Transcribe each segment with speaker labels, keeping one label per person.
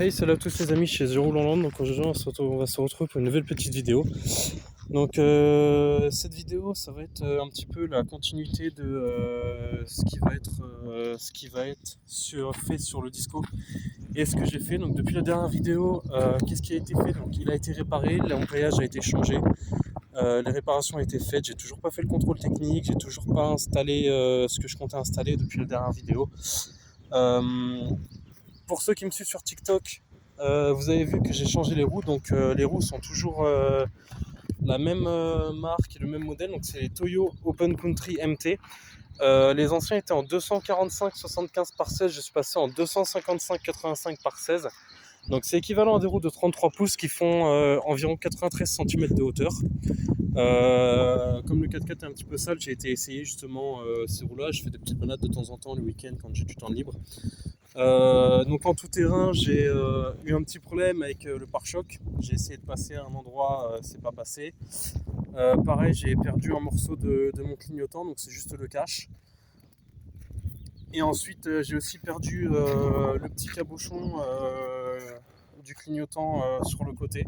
Speaker 1: Hey, salut à tous les amis chez The Roule en Land. Donc aujourd'hui on va se retrouver pour une nouvelle petite vidéo. Donc cette vidéo ça va être un petit peu la continuité de ce qui va être fait sur le disco et ce que j'ai fait. Donc depuis la dernière vidéo, qu'est-ce qui a été fait? Donc il a été réparé, l'embrayage a été changé, les réparations ont été faites, j'ai toujours pas fait le contrôle technique, j'ai toujours pas installé ce que je comptais installer depuis la dernière vidéo. Euh, pour ceux qui me suivent sur TikTok, vous avez vu que j'ai changé les roues, donc les roues sont toujours la même marque et le même modèle, donc c'est les Toyo Open Country MT. Les anciens étaient en 245-75 par 16, je suis passé en 255-85 par 16. Donc c'est équivalent à des roues de 33 pouces qui font environ 93 cm de hauteur. Comme le 4x4 est un petit peu sale, j'ai été essayer justement ces roues-là. Je fais des petites balades de temps en temps le week-end quand j'ai du temps libre. Donc en tout terrain, j'ai eu un petit problème avec le pare-choc. J'ai essayé de passer à un endroit, c'est pas passé. Pareil, j'ai perdu un morceau de mon clignotant, donc c'est juste le cache. Et ensuite, j'ai aussi perdu le petit cabochon du clignotant sur le côté.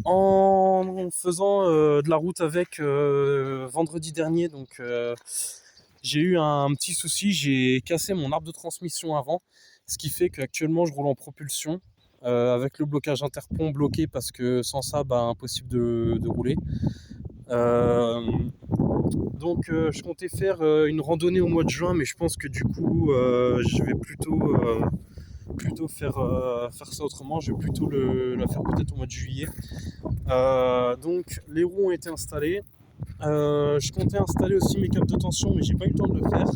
Speaker 1: En faisant de la route avec vendredi dernier, donc j'ai eu un petit souci, j'ai cassé mon arbre de transmission avant, ce qui fait qu'actuellement je roule en propulsion avec le blocage interpont bloqué parce que sans ça, impossible de rouler. Je comptais faire une randonnée au mois de juin, mais je pense que du coup je vais plutôt faire ça autrement. Je vais plutôt la faire peut-être au mois de juillet. Donc les roues ont été installées. Je comptais installer aussi mes câbles de tension, mais j'ai pas eu le temps de le faire.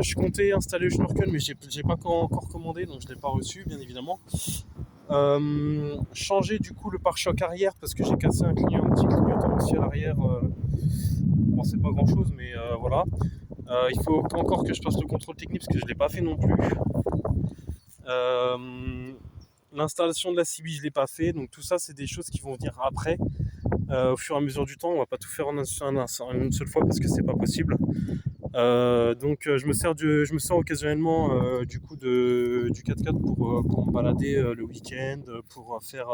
Speaker 1: Je comptais installer le Schnurkel, mais j'ai pas encore commandé, donc je l'ai pas reçu, bien évidemment. Changer du coup le pare-choc arrière parce que j'ai cassé un petit clignotant aussi à l'arrière. Bon, c'est pas grand chose, mais voilà. Il faut encore que je fasse le contrôle technique parce que je l'ai pas fait non plus. L'installation de la CB, je l'ai pas fait, donc tout ça, c'est des choses qui vont venir après. Au fur et à mesure du temps, on va pas tout faire en une seule fois parce que c'est pas possible. Je me sers occasionnellement du coup du 4x4 pour me balader le week-end, pour faire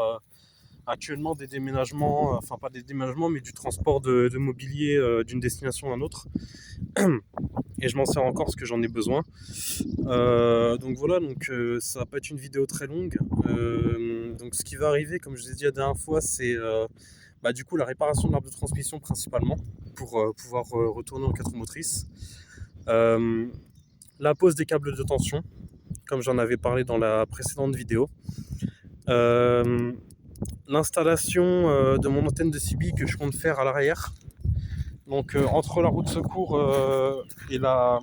Speaker 1: actuellement des déménagements, enfin pas des déménagements, mais du transport de mobilier d'une destination à une autre. Et je m'en sers encore parce que j'en ai besoin. Donc voilà, ça va pas être une vidéo très longue. Donc ce qui va arriver, comme je vous ai dit la dernière fois, c'est du coup la réparation de l'arbre de transmission principalement pour pouvoir retourner en 4 motrices. La pose des câbles de tension, comme j'en avais parlé dans la précédente vidéo. L'installation de mon antenne de CB que je compte faire à l'arrière. Donc entre la roue de secours et la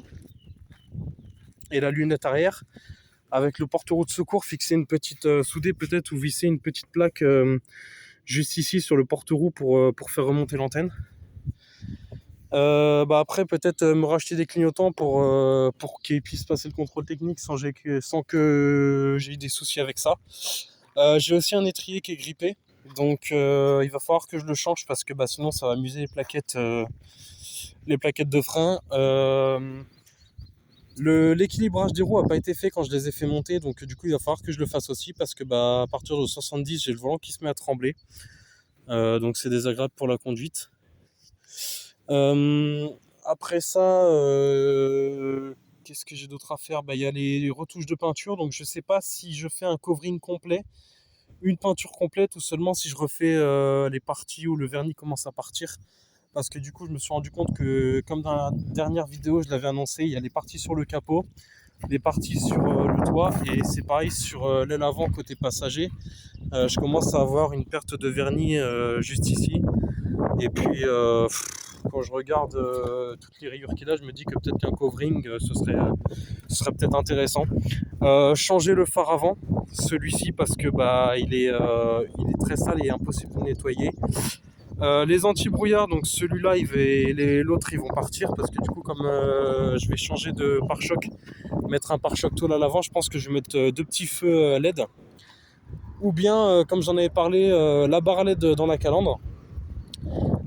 Speaker 1: lunette arrière, avec le porte-roue de secours, fixer une petite soudée peut-être ou visser une petite plaque juste ici sur le porte-roue pour faire remonter l'antenne. Après peut-être me racheter des clignotants pour qu'ils puissent passer le contrôle technique sans que j'ai eu des soucis avec ça. J'ai aussi un étrier qui est grippé, donc il va falloir que je le change parce que sinon ça va amuser les plaquettes de frein. L'équilibrage des roues n'a pas été fait quand je les ai fait monter, donc du coup il va falloir que je le fasse aussi parce que à partir de 70 j'ai le volant qui se met à trembler, donc c'est désagréable pour la conduite. Après ça, qu'est-ce que j'ai d'autre à faire? Il y a les retouches de peinture, donc je sais pas si je fais un covering complet, une peinture complète, ou seulement si je refais les parties où le vernis commence à partir. Parce que du coup je me suis rendu compte que, comme dans la dernière vidéo je l'avais annoncé, il y a les parties sur le capot, les parties sur le toit, et c'est pareil sur l'aile avant côté passager. Je commence à avoir une perte de vernis juste ici, et puis quand je regarde toutes les rayures qu'il a, je me dis que peut-être qu'un covering ce serait peut-être intéressant. Changer le phare avant, celui-ci, parce que il est très sale et impossible de nettoyer. Les anti-brouillards, donc celui-là et l'autre ils vont partir parce que du coup comme je vais changer de pare-choc, mettre un pare-choc tôle à l'avant, je pense que je vais mettre deux petits feux LED, ou bien comme j'en avais parlé, la barre LED dans la calandre.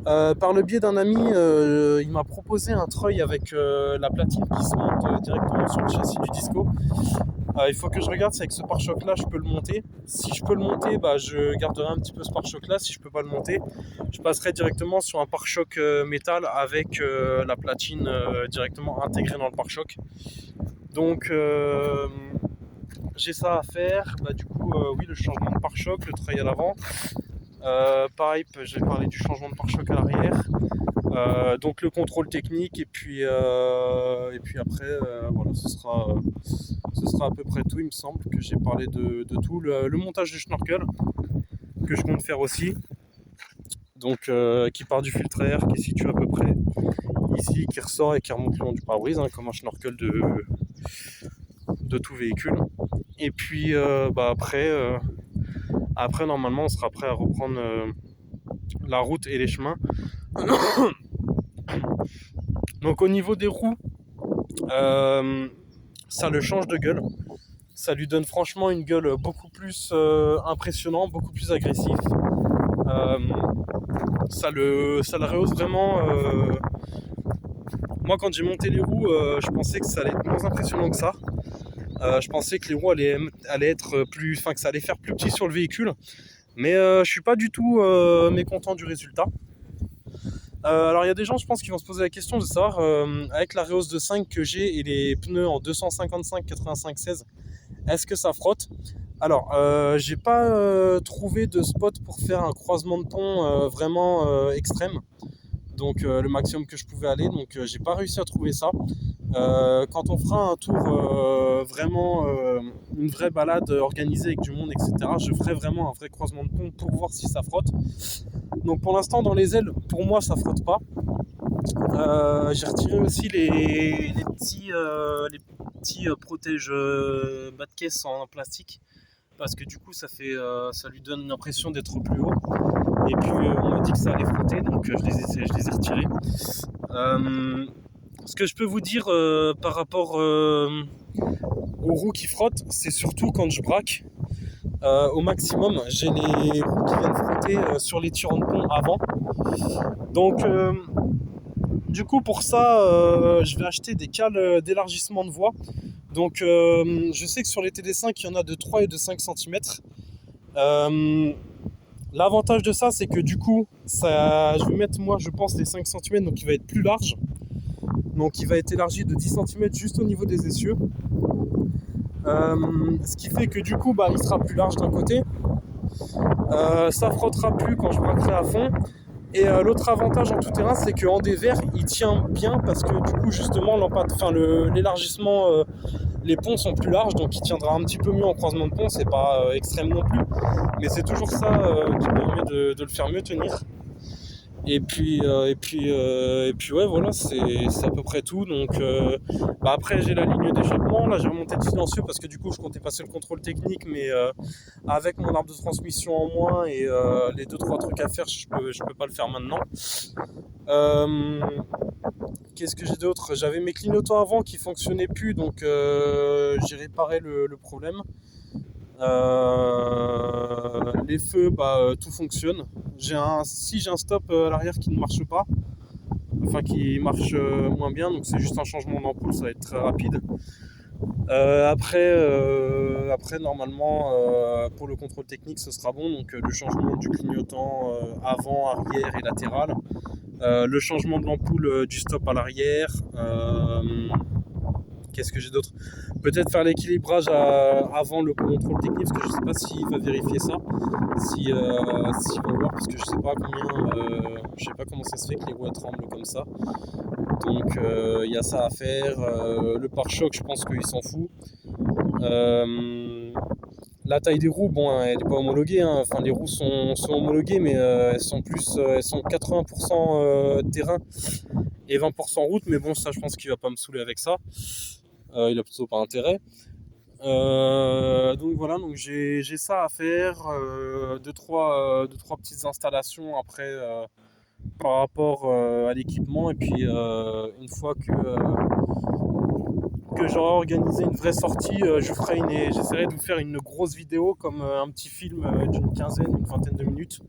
Speaker 1: Par le biais d'un ami, il m'a proposé un treuil avec la platine qui se monte directement sur le châssis du Disco. Il faut que je regarde si avec ce pare-choc là je peux le monter. Si je peux le monter, bah, je garderai un petit peu ce pare-choc là. Si je peux pas le monter, je passerai directement sur un pare-choc métal avec la platine directement intégrée dans le pare-choc. Donc j'ai ça à faire. Bah, du coup, oui, le changement de pare-choc, le treuil à l'avant. Pareil, j'ai parlé du changement de pare-choc à l'arrière. Donc le contrôle technique et puis après voilà, ce sera à peu près tout. Il me semble que j'ai parlé de tout. Le montage du schnorkel que je compte faire aussi, donc qui part du filtre à air qui est situé à peu près ici, qui ressort et qui remonte le long du pare-brise, hein, comme un schnorkel de tout véhicule. Et puis bah, après normalement on sera prêt à reprendre la route et les chemins. Donc au niveau des roues, ça le change de gueule. Ça lui donne franchement une gueule beaucoup plus impressionnante, beaucoup plus agressif. Ça le rehausse vraiment. Moi, quand j'ai monté les roues, je pensais que ça allait être moins impressionnant que ça. Je pensais que les roues allaient être plus, enfin que ça allait faire plus petit sur le véhicule. Mais je suis pas du tout mécontent du résultat. Alors il y a des gens, je pense, qui vont se poser la question de savoir, avec la Reos de 5 que j'ai et les pneus en 255 85 16, est-ce que ça frotte? Alors, j'ai pas trouvé de spot pour faire un croisement de pont vraiment extrême. Donc le maximum que je pouvais aller, donc j'ai pas réussi à trouver ça. Quand on fera un tour vraiment, une vraie balade organisée avec du monde, etc., je ferai vraiment un vrai croisement de pont pour voir si ça frotte. Donc pour l'instant dans les ailes, pour moi ça frotte pas. J'ai retiré aussi les petits protèges bas de caisse en plastique, parce que du coup ça lui donne l'impression d'être plus haut. Et puis on m'a dit que ça allait frotter, donc je les ai retirés. Ce que je peux vous dire par rapport aux roues qui frottent, c'est surtout quand je braque. Au maximum, j'ai les roues qui viennent frotter sur les tirants de pont avant. Donc du coup pour ça, je vais acheter des cales d'élargissement de voie. Donc je sais que sur les TD5 il y en a de 3 et de 5 cm. L'avantage de ça, c'est que du coup je vais mettre, moi je pense, les 5 cm, donc il va être plus large. Donc il va être élargi de 10 cm juste au niveau des essieux. Ce qui fait que du coup il sera plus large d'un côté. Ça frottera plus quand je braquerai à fond. Et l'autre avantage en tout terrain, c'est qu'en dévers il tient bien, parce que du coup justement l'élargissement, les ponts sont plus larges, donc il tiendra un petit peu mieux en croisement de pont. C'est pas extrême non plus, mais c'est toujours ça qui permet de le faire mieux tenir. Et puis ouais, voilà, c'est à peu près tout. Donc après j'ai la ligne d'échappement. Là j'ai remonté le silencieux parce que du coup je comptais passer le contrôle technique, mais avec mon arbre de transmission en moins et les 2-3 trucs à faire, je peux pas le faire maintenant. Qu'est-ce que j'ai d'autre? J'avais mes clignotants avant qui fonctionnaient plus, donc j'ai réparé le problème. Les feux, tout fonctionne. J'ai un stop à l'arrière qui ne marche pas, enfin qui marche moins bien, donc c'est juste un changement d'ampoule, ça va être très rapide. Après normalement pour le contrôle technique ce sera bon, donc le changement du clignotant avant, arrière et latéral, le changement de l'ampoule du stop à l'arrière. Qu'est-ce que j'ai d'autre? Peut-être faire l'équilibrage avant le contrôle technique, parce que je sais pas s'il va vérifier ça, s'il va voir, parce que je sais pas je sais pas comment ça se fait que les roues tremblent comme ça. Donc il y a ça à faire. Le pare-choc, je pense qu'il s'en fout. La taille des roues, bon, elle n'est pas homologuée, hein. Enfin les roues sont homologuées, mais elles sont 80% terrain et 20% route, mais bon, ça je pense qu'il va pas me saouler avec ça. Il a plutôt pas intérêt. Donc voilà, donc j'ai ça à faire, 2-3 petites installations après par rapport à l'équipement, et puis une fois que j'aurai organisé une vraie sortie, j'essaierai de vous faire une grosse vidéo, comme un petit film d'une quinzaine, une vingtaine de minutes,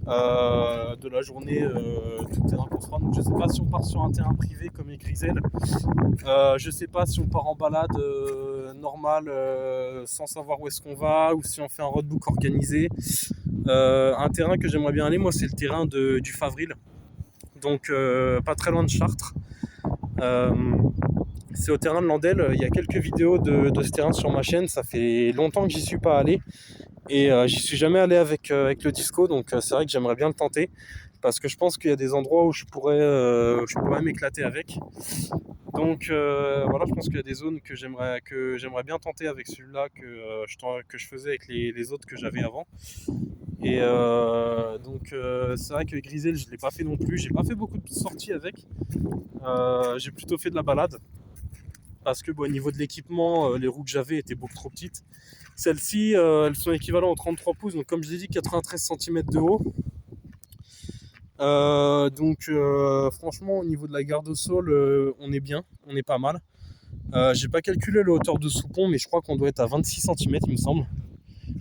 Speaker 1: de la journée, tout terrain qu'on fera. Donc je sais pas si on part sur un terrain privé comme les Grisel. Je sais pas si on part en balade normale sans savoir où est-ce qu'on va, ou si on fait un roadbook organisé. Un terrain que j'aimerais bien aller, moi, c'est le terrain du Favril, donc pas très loin de Chartres. C'est au terrain de Landel. Il y a quelques vidéos de ce terrain sur ma chaîne. Ça fait longtemps que j'y suis pas allé. Et j'y suis jamais allé avec le disco. Donc c'est vrai que j'aimerais bien le tenter. Parce que je pense qu'il y a des endroits où je pourrais m'éclater avec. Donc voilà, je pense qu'il y a des zones que j'aimerais bien tenter avec celui-là que je faisais avec les autres que j'avais avant. Et donc c'est vrai que Grisel, je ne l'ai pas fait non plus. J'ai pas fait beaucoup de sorties avec. J'ai plutôt fait de la balade. Parce que au niveau de l'équipement, les roues que j'avais étaient beaucoup trop petites. Celles-ci, elles sont équivalentes aux 33 pouces, donc comme je l'ai dit, 93 cm de haut. Donc franchement, au niveau de la garde au sol, on est bien, on est pas mal. J'ai pas calculé la hauteur de sous-pont, mais je crois qu'on doit être à 26 cm, il me semble,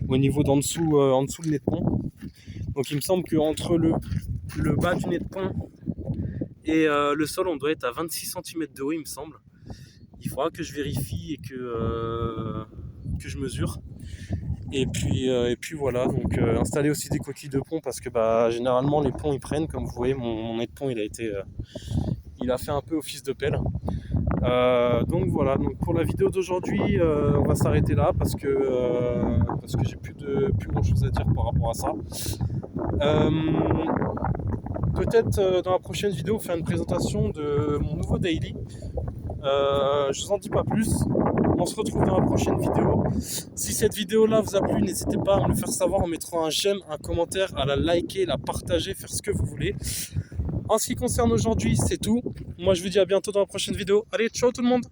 Speaker 1: au niveau d'en dessous, en dessous le nez de pont. Donc il me semble qu'entre le bas du nez de pont et le sol, on doit être à 26 cm de haut, il me semble. Il faudra que je vérifie et que je mesure. Et puis voilà, donc installer aussi des coquilles de pont, parce que généralement les ponts ils prennent, comme vous voyez, mon nez de pont il a fait un peu office de pelle. Donc voilà, donc pour la vidéo d'aujourd'hui, on va s'arrêter là parce que j'ai plus grand chose à dire par rapport à ça. Peut-être dans la prochaine vidéo, faire une présentation de mon nouveau daily. Je vous en dis pas plus. On se retrouve dans la prochaine vidéo. Si cette vidéo là vous a plu, n'hésitez pas à me le faire savoir en mettant un j'aime, un commentaire, à la liker, la partager, faire ce que vous voulez. En ce qui concerne aujourd'hui, c'est tout. Moi je vous dis à bientôt dans la prochaine vidéo. Allez, ciao tout le monde!